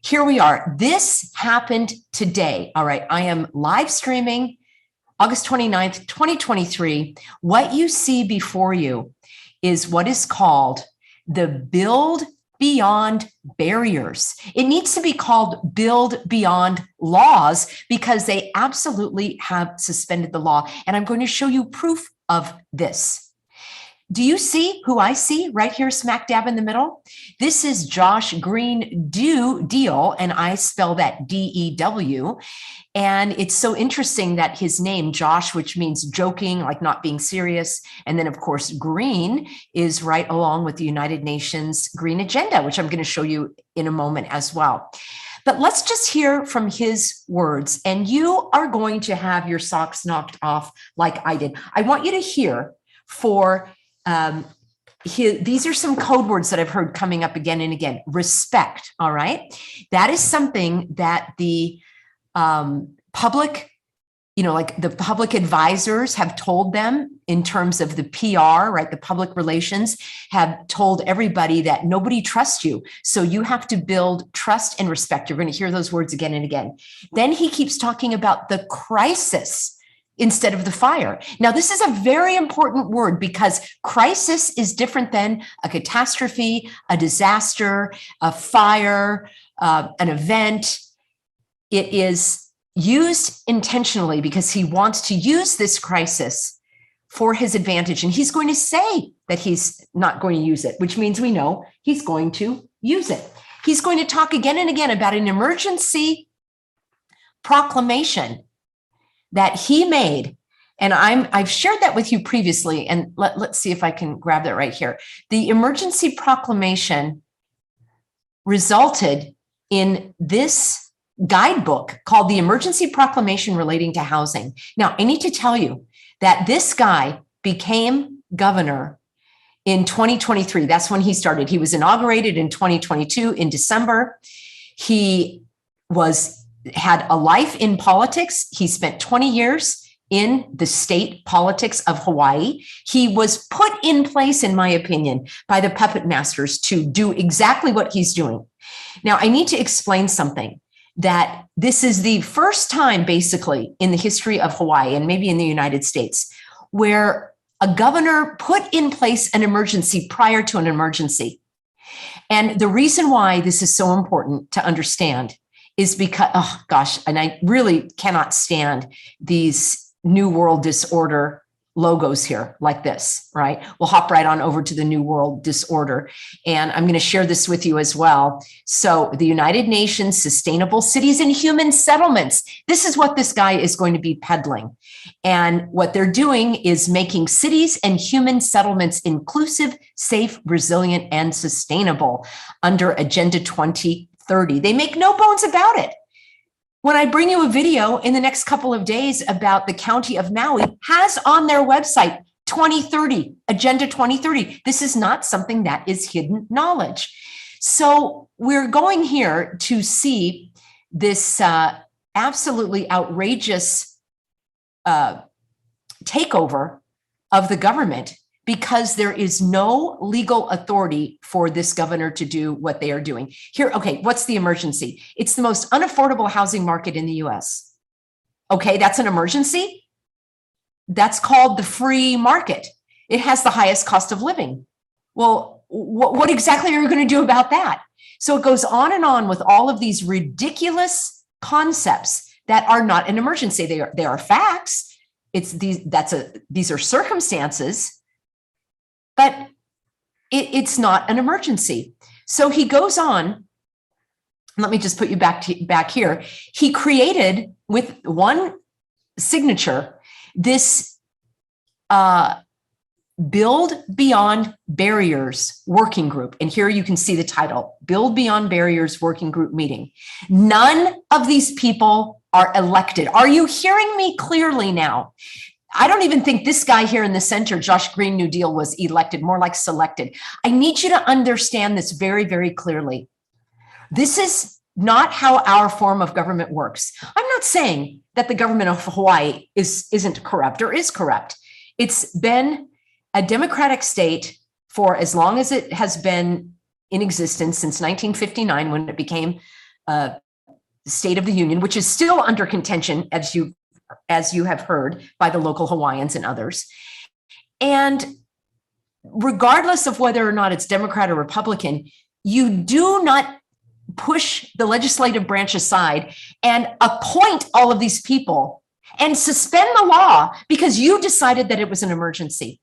here we are. This happened today. All right. I am live streaming August 29th, 2023. What you see before you is what is called the Build Beyond Barriers. It needs to be called Build Beyond Laws because they absolutely have suspended the law. And I'm going to show you proof of this. Do you see who I see right here smack dab in the middle? This is Josh Greene Deal, and I spell that D-E-W. And it's so interesting that his name, Josh, which means joking, like not being serious. And then, of course, Greene is right along with the United Nations Green Agenda, which I'm going to show you in a moment as well. But let's just hear from his words, and you are going to have your socks knocked off like I did. I want you to hear for these are some code words that I've heard coming up again and again. Respect, all right? That is something that the public, like the public advisors have told them in terms of the PR, right? The public relations have told everybody that nobody trusts you. So you have to build trust and respect. You're going to hear those words again and again. Then he keeps talking about the crisis instead of the fire. Now, this is a very important word because crisis is different than a catastrophe, a disaster, a fire, an event. It is used intentionally because he wants to use this crisis for his advantage. And he's going to say that he's not going to use it, which means we know he's going to use it. He's going to talk again and again about an emergency proclamation that he made. And I've shared that with you previously. And let's see if I can grab that right here. The emergency proclamation resulted in this guidebook called the Emergency Proclamation Relating to Housing. Now, I need to tell you that this guy became governor in 2023. That's when he started. He was inaugurated in 2022 in December. He had a life in politics. He spent 20 years in the state politics of Hawaii. He was put in place, in my opinion, by the puppet masters to do exactly what he's doing. Now, I need to explain something, that this is the first time, basically, in the history of Hawaii and maybe in the United States, where a governor put in place an emergency prior to an emergency. And the reason why this is so important to understand is because, oh gosh, and I really cannot stand these New World Disorder logos here like this, right? We'll hop right on over to the New World Disorder. And I'm going to share this with you as well. So the United Nations Sustainable Cities and Human Settlements, this is what this guy is going to be peddling. And what they're doing is making cities and human settlements inclusive, safe, resilient, and sustainable under Agenda 2030. They make no bones about it. When I bring you a video in the next couple of days about the county of Maui has on their website 2030, Agenda 2030. This is not something that is hidden knowledge. So we're going here to see this absolutely outrageous takeover of the government, because there is no legal authority for this governor to do what they are doing. Here, okay, what's the emergency? It's the most unaffordable housing market in the US. Okay, that's an emergency? That's called the free market. It has the highest cost of living. Well, what exactly are you going to do about that? So it goes on and on with all of these ridiculous concepts that are not an emergency. They are facts. These are circumstances, but it's not an emergency. So he goes on. Let me just put you back here. He created with one signature this Build Beyond Barriers Working Group. And here you can see the title, Build Beyond Barriers Working Group Meeting. None of these people are elected. Are you hearing me clearly now? I don't even think this guy here in the center, Josh Greene New Deal, was elected, more like selected. I need you to understand this very, very clearly. This is not how our form of government works. I'm not saying that the government of Hawaii isn't corrupt or is corrupt. It's been a democratic state for as long as it has been in existence, since 1959, when it became State of the Union, which is still under contention, as you have heard, by the local Hawaiians and others. And regardless of whether or not it's Democrat or Republican, you do not push the legislative branch aside and appoint all of these people and suspend the law because you decided that it was an emergency.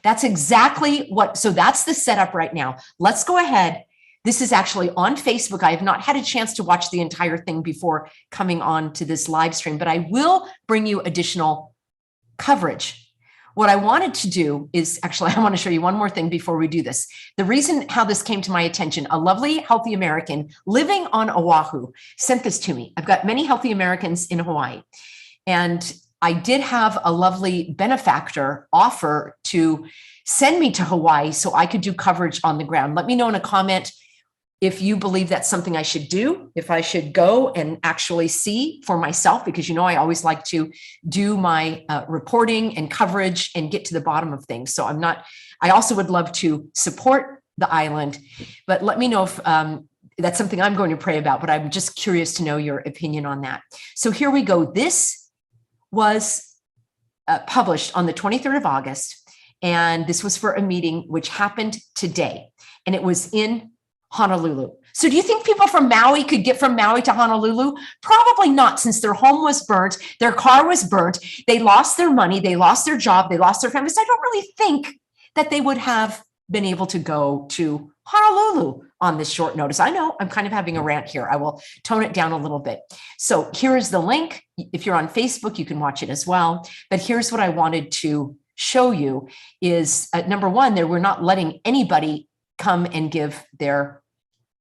That's exactly what, so that's the setup right now. Let's go ahead. This is actually on Facebook. I have not had a chance to watch the entire thing before coming on to this live stream, but I will bring you additional coverage. What I wanted to do is actually, I want to show you one more thing before we do this. The reason how this came to my attention, a lovely, healthy American living on Oahu sent this to me. I've got many healthy Americans in Hawaii, and I did have a lovely benefactor offer to send me to Hawaii so I could do coverage on the ground. Let me know in a comment if you believe that's something I should do, if I should go and actually see for myself, because you know I always like to do my reporting and coverage and get to the bottom of things. So I also would love to support the island, but let me know if that's something I'm going to pray about, but I'm just curious to know your opinion on that. So here we go. This was published on the 23rd of August, and this was for a meeting which happened today, and it was in Honolulu. So do you think people from Maui could get from Maui to Honolulu? Probably not, since their home was burnt, their car was burnt, they lost their money, they lost their job, they lost their families. I don't really think that they would have been able to go to Honolulu on this short notice. I know I'm kind of having a rant here. I will tone it down a little bit. So here is the link. If you're on Facebook, you can watch it as well. But here's what I wanted to show you is number one, we're not letting anybody come and give their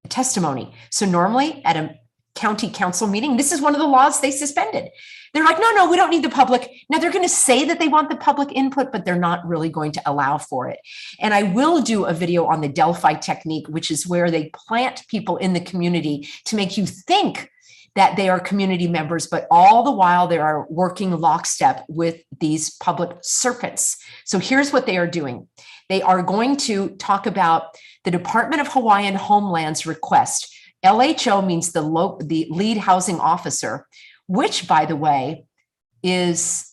testimony. So normally at a county council meeting, this is one of the laws they suspended. They're like, no, we don't need the public. Now they're going to say that they want the public input, but they're not really going to allow for it. And I will do a video on the Delphi technique, which is where they plant people in the community to make you think that they are community members, but all the while they are working lockstep with these public serpents. So here's what they are doing. They are going to talk about the Department of Hawaiian Homeland's request. LHO means the lead housing officer, which, by the way, is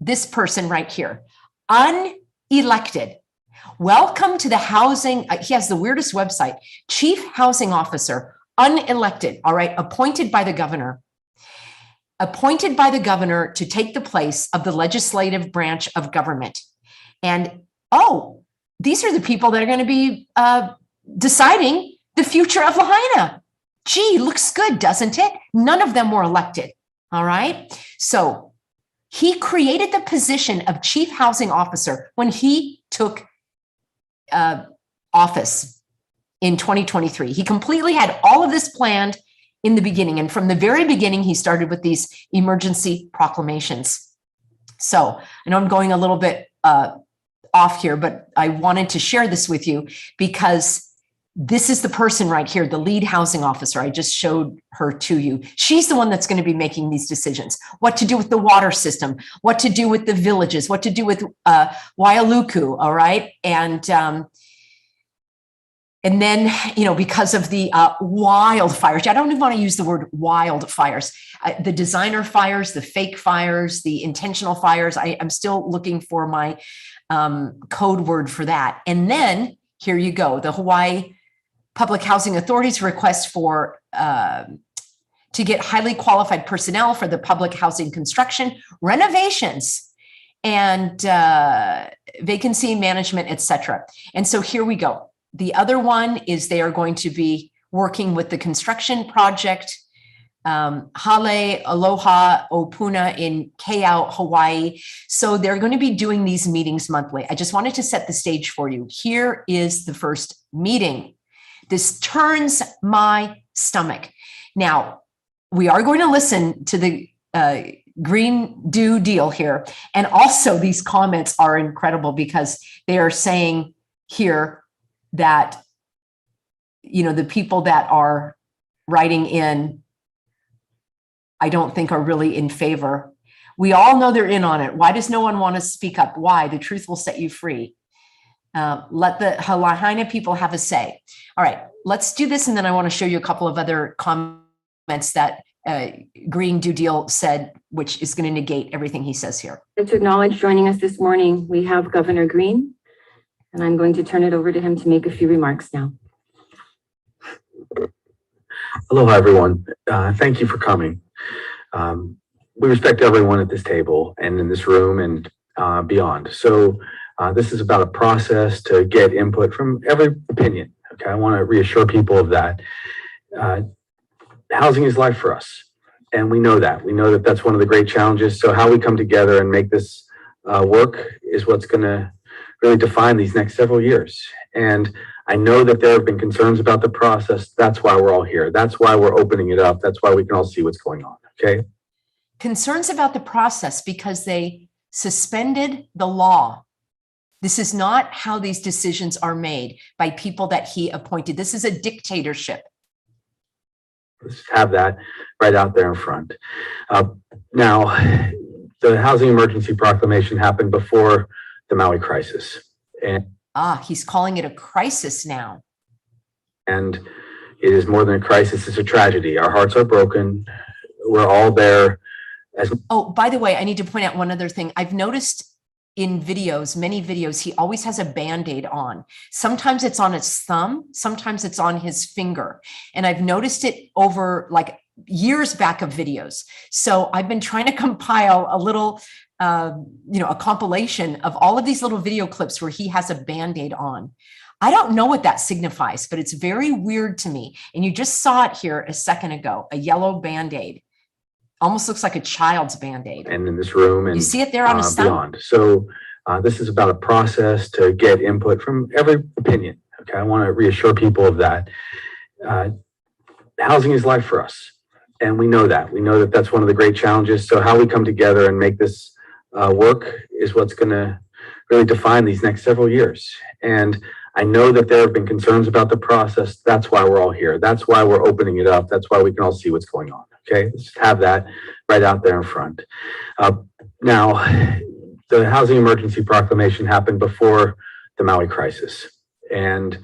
this person right here, unelected. Welcome to the housing. He has the weirdest website, Chief Housing Officer, unelected, all right, appointed by the governor to take the place of the legislative branch of government. And, oh, these are the people that are going to be deciding the future of Lahaina. Gee, looks good, doesn't it? None of them were elected, all right? So he created the position of Chief Housing Officer when he took office in 2023. He completely had all of this planned in the beginning. And from the very beginning, he started with these emergency proclamations. So I know I'm going a little bit off here, but I wanted to share this with you because this is the person right here, the lead housing officer. I just showed her to you. She's the one that's going to be making these decisions, what to do with the water system, what to do with the villages, what to do with Waialuku, all right? And then, you know, because of the wildfires, I don't even want to use the word wildfires, the designer fires, the fake fires, the intentional fires. I'm still looking for my code word for that. And then here you go, the Hawaii Public Housing Authority's request for to get highly qualified personnel for the public housing construction, renovations, and vacancy management, et cetera. And so here we go. The other one is they are going to be working with the construction project, Hale Aloha Opuna in Keau, Hawaii. So they're going to be doing these meetings monthly. I just wanted to set the stage for you. Here is the first meeting. This turns my stomach. Now, we are going to listen to the Greene do deal here. And also these comments are incredible because they are saying here that, you know, the people that are writing in, I don't think are really in favor. We all know they're in on it. Why does no one want to speak up? Why? The truth will set you free. Let the Lahaina people have a say. All right, let's do this. And then I want to show you a couple of other comments that Greene Deal said, which is going to negate everything he says here. To acknowledge joining us this morning, we have Governor Greene, and I'm going to turn it over to him to make a few remarks now. Aloha, everyone. Thank you for coming. We respect everyone at this table and in this room and beyond. So this is about a process to get input from every opinion. Okay, I want to reassure people of that. Housing is life for us, and we know that. We know that that's one of the great challenges. So how we come together and make this work is what's going to really define these next several years. And I know that there have been concerns about the process. That's why we're all here. That's why we're opening it up. That's why we can all see what's going on. Okay. Concerns about the process because they suspended the law. This is not how these decisions are made by people that he appointed. This is a dictatorship. Let's have that right out there in front. Now, the housing emergency proclamation happened before the Maui crisis. And he's calling it a crisis now. And it is more than a crisis, it's a tragedy. Our hearts are broken. We're all there. Oh, by the way, I need to point out one other thing. I've noticed in videos, many videos, he always has a Band-Aid on. Sometimes it's on his thumb, sometimes it's on his finger. And I've noticed it over like years back of videos. So I've been trying to compile a little, a compilation of all of these little video clips where he has a Band-Aid on. I don't know what that signifies, but it's very weird to me. And you just saw it here a second ago, a yellow Band-Aid. Almost looks like a child's Band-Aid. And in this room, and you see it there on his thumb. Beyond. So this is about a process to get input from every opinion. Okay, I want to reassure people of that. Housing is life for us, and we know that. We know that that's one of the great challenges. So how we come together and make this work is what's going to really define these next several years. And I know that there have been concerns about the process. That's why we're all here. That's why we're opening it up. That's why we can all see what's going on. Okay, let's have that right out there in front. Now, the housing emergency proclamation happened before the Maui crisis. And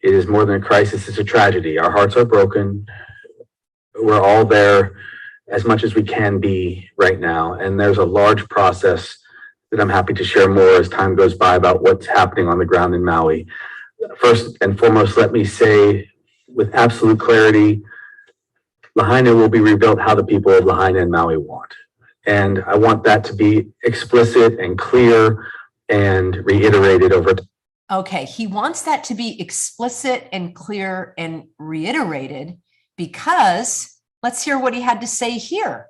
it is more than a crisis, it's a tragedy. Our hearts are broken. We're all there as much as we can be right now. And there's a large process that I'm happy to share more as time goes by about what's happening on the ground in Maui. First and foremost, let me say with absolute clarity, Lahaina will be rebuilt how the people of Lahaina and Maui want. And I want that to be explicit and clear and reiterated over time. Okay, he wants that to be explicit and clear and reiterated because let's hear what he had to say here.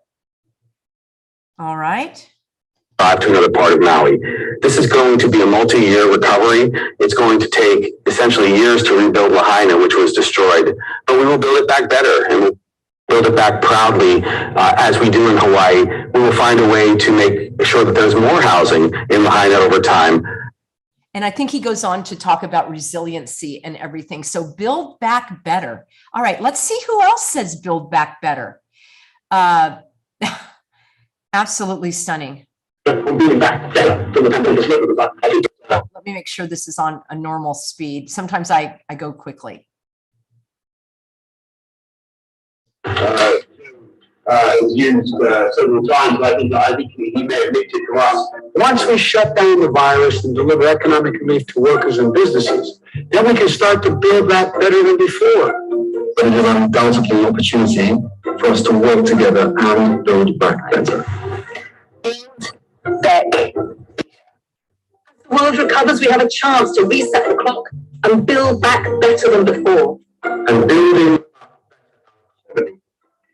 All right. To another part of Maui. This is going to be a multi-year recovery. It's going to take essentially years to rebuild Lahaina, which was destroyed, but we will build it back better and we'll build it back proudly as we do in Hawaii. We will find a way to make sure that there's more housing in Lahaina over time. And I think he goes on to talk about resiliency and everything. So build back better. All right, let's see who else says build back better. Absolutely stunning. Let me make sure this is on a normal speed. Sometimes I go quickly. It was used several times. I think he may have mentioned to us. Once we shut down the virus and deliver economic relief to workers and businesses, then we can start to build back better than before. But it is undoubtedly an opportunity for us to work together and build back better. Back. As the world recovers, we have a chance to reset the clock and build back better than before. And building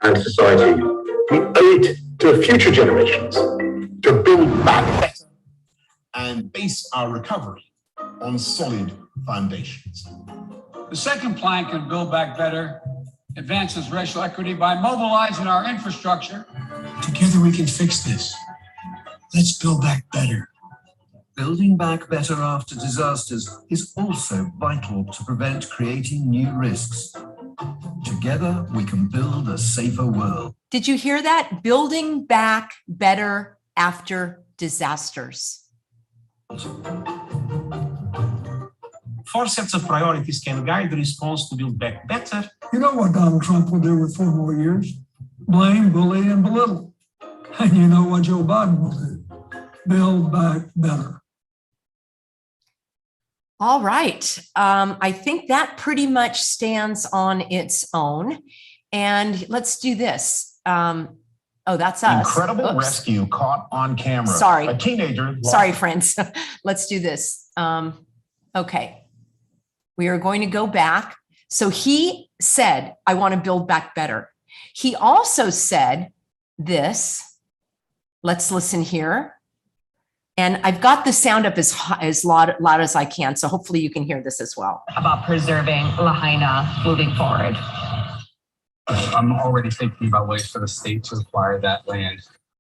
and society, we owe it to future generations to build back better and base our recovery on solid foundations. The second plan can build back better, advances racial equity by mobilizing our infrastructure. Together we can fix this. Let's build back better. Building back better after disasters is also vital to prevent creating new risks. Together, we can build a safer world. Did you hear that? Building back better after disasters. 4 sets of priorities can guide the response to build back better. You know what Donald Trump will do with 4 more years? Blame, bully, and belittle. And you know what Joe Biden will do? Build back better. All right. I think that pretty much stands on its own. And let's do this. Oh, that's us. Incredible Oops. rescue caught on camera. Sorry. A teenager. Sorry, friends. Let's do this. Okay. We are going to go back. So he said, I want to build back better. He also said this. Let's listen here. And I've got the sound up as loud as I can. So hopefully you can hear this as well. About preserving Lahaina moving forward. I'm already thinking about ways for the state to acquire that land.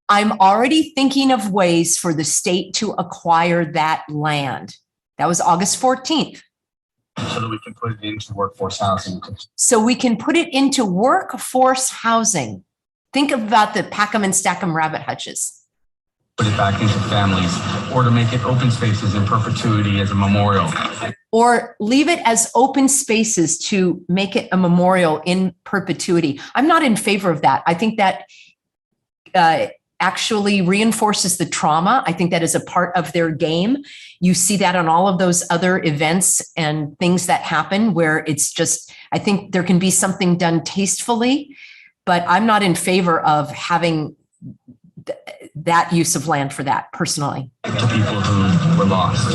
I'm already thinking of ways for the state to acquire that land. That was August 14th. So that we can put it into workforce housing. So we can put it into workforce housing. Think about the pack 'em and stack 'em rabbit hutches. Put it back into families, or to make it open spaces in perpetuity as a memorial. Or leave it as open spaces to make it a memorial in perpetuity. I'm not in favor of that. I think that actually reinforces the trauma. I think that is a part of their game. You see that on all of those other events and things that happen where it's just, I think there can be something done tastefully, but I'm not in favor of having that use of land for that personally. To people who were lost.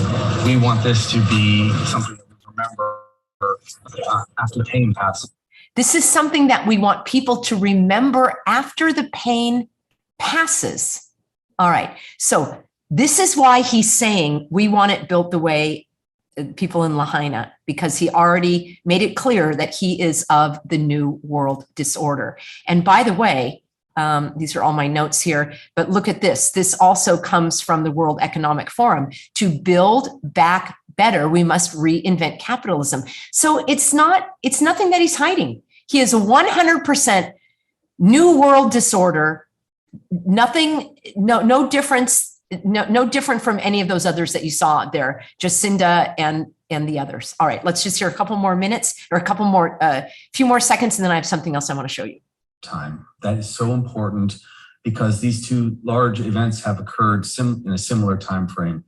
We want this to be something that we remember after pain passes. This is something that we want people to remember after the pain passes. All right. So this is why he's saying we want it built the way people in Lahaina, because he already made it clear that he is of the New World Disorder. And by the way, these are all my notes here, but look at this. This also comes from the World Economic Forum. To build back better, we must reinvent capitalism. So it's nothing that he's hiding. He is 100% New World Disorder. Nothing, no difference, no different from any of those others that you saw there, Jacinda and the others. All right, let's just hear a couple more minutes or a few more seconds, and then I have something else I want to show you. Time. That is so important because these 2 large events have occurred in a similar time frame.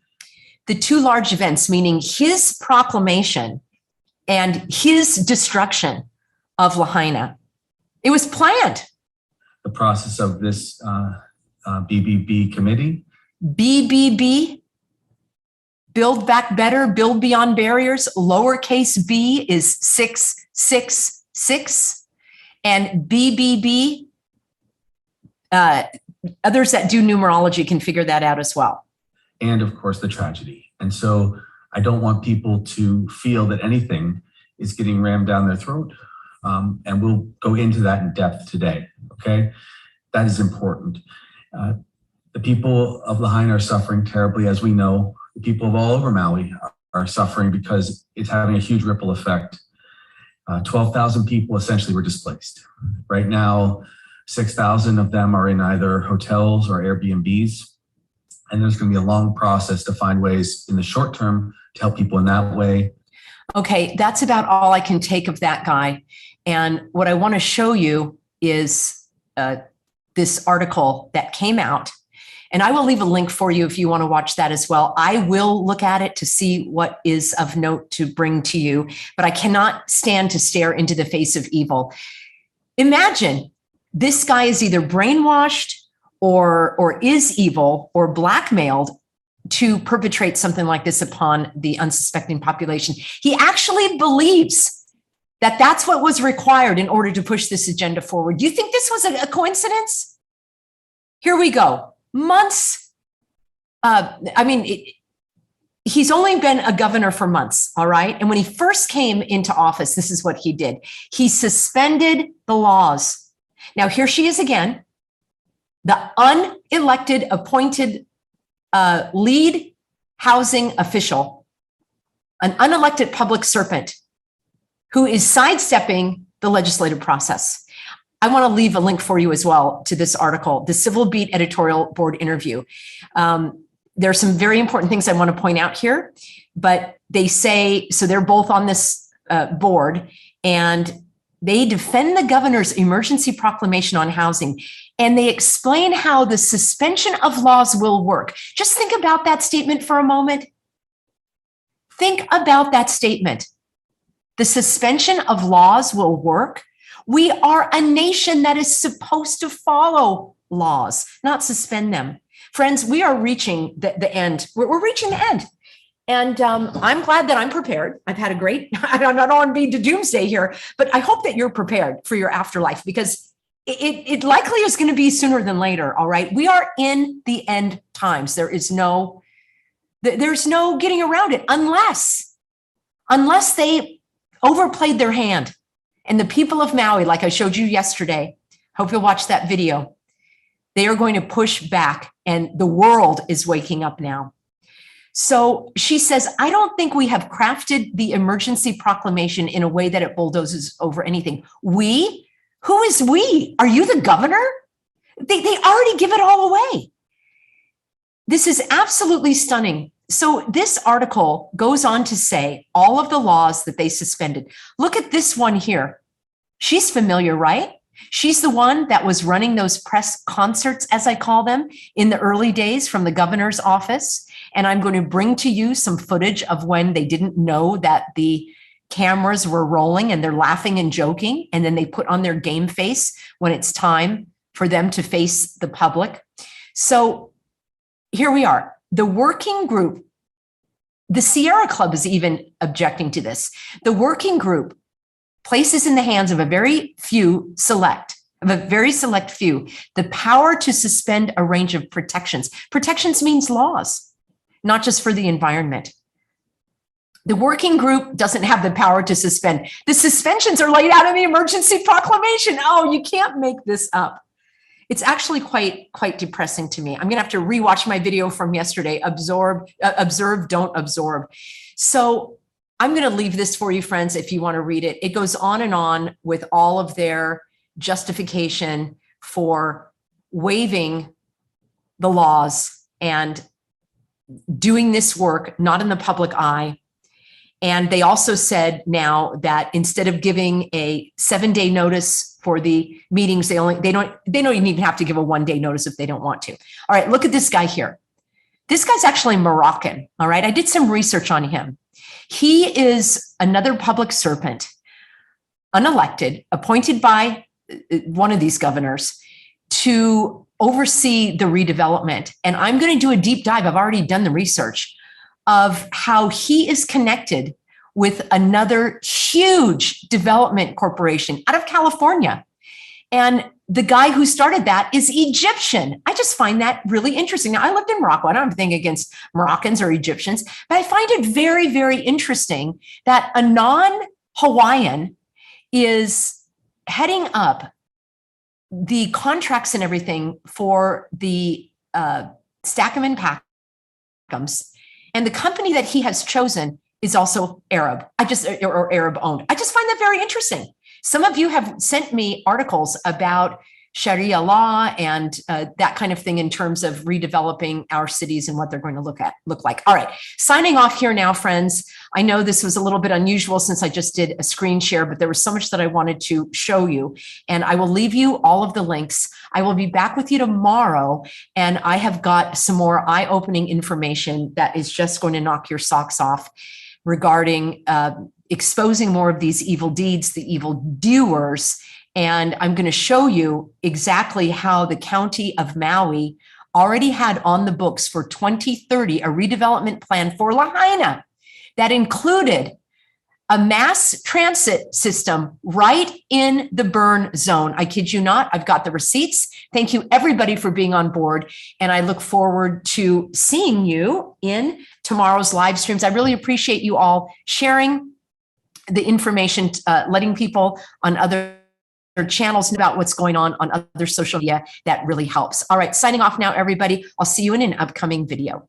The 2 large events, meaning his proclamation and his destruction of Lahaina. It was planned. The process of this BBB committee. BBB, Build Back Better, Build Beyond Barriers. Lowercase b is 666. And BBB, others that do numerology can figure that out as well. And of course, the tragedy. And so I don't want people to feel that anything is getting rammed down their throat. And we'll go into that in depth today, okay? That is important. The people of Lahaina are suffering terribly, as we know. The people of all over Maui are suffering because it's having a huge ripple effect. 12,000 people essentially were displaced. Right now, 6,000 of them are in either hotels or Airbnbs. And there's going to be a long process to find ways in the short term to help people in that way. Okay, that's about all I can take of that guy. And what I want to show you is this article that came out. And I will leave a link for you if you want to watch that as well. I will look at it to see what is of note to bring to you, but I cannot stand to stare into the face of evil. Imagine this guy is either brainwashed or is evil or blackmailed to perpetrate something like this upon the unsuspecting population. He actually believes that that's what was required in order to push this agenda forward. Do you think this was a coincidence? Here we go. Months. He's only been a governor for months, all right? And when he first came into office, this is what he did. He suspended the laws. Now, here she is again, the unelected, appointed lead housing official, an unelected public servant who is sidestepping the legislative process. I want to leave a link for you as well to this article, the Civil Beat editorial board interview. There are some very important things I want to point out here. but they say, so they're both on this board, and they defend the governor's emergency proclamation on housing, and they explain how the suspension of laws will work. Just think about that statement for a moment. Think about that statement. The suspension of laws will work. We are a nation that is supposed to follow laws, not suspend them. Friends, we are reaching the end. We're reaching the end. And I'm glad that I'm prepared. I've had a great, I don't want to be to doomsday here, but I hope that you're prepared for your afterlife, because it likely is going to be sooner than later. All right. We are in the end times. There's no getting around it unless they overplayed their hand. And the people of Maui, like I showed you yesterday, hope you'll watch that video. They are going to push back, and the world is waking up now. So she says, I don't think we have crafted the emergency proclamation in a way that it bulldozes over anything. We? Who is we? Are you the governor? They already give it all away. This is absolutely stunning. So this article goes on to say all of the laws that they suspended. Look at this one here. She's familiar, right? She's the one that was running those press concerts, as I call them, in the early days from the governor's office. And I'm going to bring to you some footage of when they didn't know that the cameras were rolling and they're laughing and joking. And then they put on their game face when it's time for them to face the public. So here we are. The working group, the Sierra Club is even objecting to this. The working group places in the hands of a very select few, the power to suspend a range of protections. Protections means laws, not just for the environment. The working group doesn't have the power to suspend. The suspensions are laid out in the emergency proclamation. Oh, you can't make this up. It's actually quite depressing to me. I'm going to have to rewatch my video from yesterday, observe, don't absorb. So I'm going to leave this for you, friends, if you want to read it. It goes on and on with all of their justification for waiving the laws and doing this work not in the public eye. And they also said now that instead of giving a 7-day notice for the meetings, they don't even have to give a 1-day notice if they don't want to. All right, look at this guy here. This guy's actually Moroccan. All right, I did some research on him. He is another public servant, unelected, appointed by one of these governors to oversee the redevelopment. And I'm going to do a deep dive. I've already done the research of how he is connected with another huge development corporation out of California. And the guy who started that is Egyptian. I just find that really interesting. Now, I lived in Morocco. I don't have anything against Moroccans or Egyptians, but I find it very, very interesting that a non-Hawaiian is heading up the contracts and everything for the Stackham and Packham's. And the company that he has chosen is also Arab. Or Arab owned. I just find that very interesting. Some of you have sent me articles about Sharia law and that kind of thing in terms of redeveloping our cities and what they're going to look like. All right, signing off here now, friends. I know this was a little bit unusual since I just did a screen share, but there was so much that I wanted to show you, and I will leave you all of the links. I will be back with you tomorrow, and I have got some more eye-opening information that is just going to knock your socks off regarding exposing more of these evil deeds, the evil doers. And I'm going to show you exactly how the county of Maui already had on the books for 2030 a redevelopment plan for Lahaina that included a mass transit system right in the burn zone. I kid you not, I've got the receipts. Thank you everybody for being on board. And I look forward to seeing you in tomorrow's live streams. I really appreciate you all sharing the information, letting people on other channels know about what's going on other social media. That really helps. All right, signing off now, everybody. I'll see you in an upcoming video.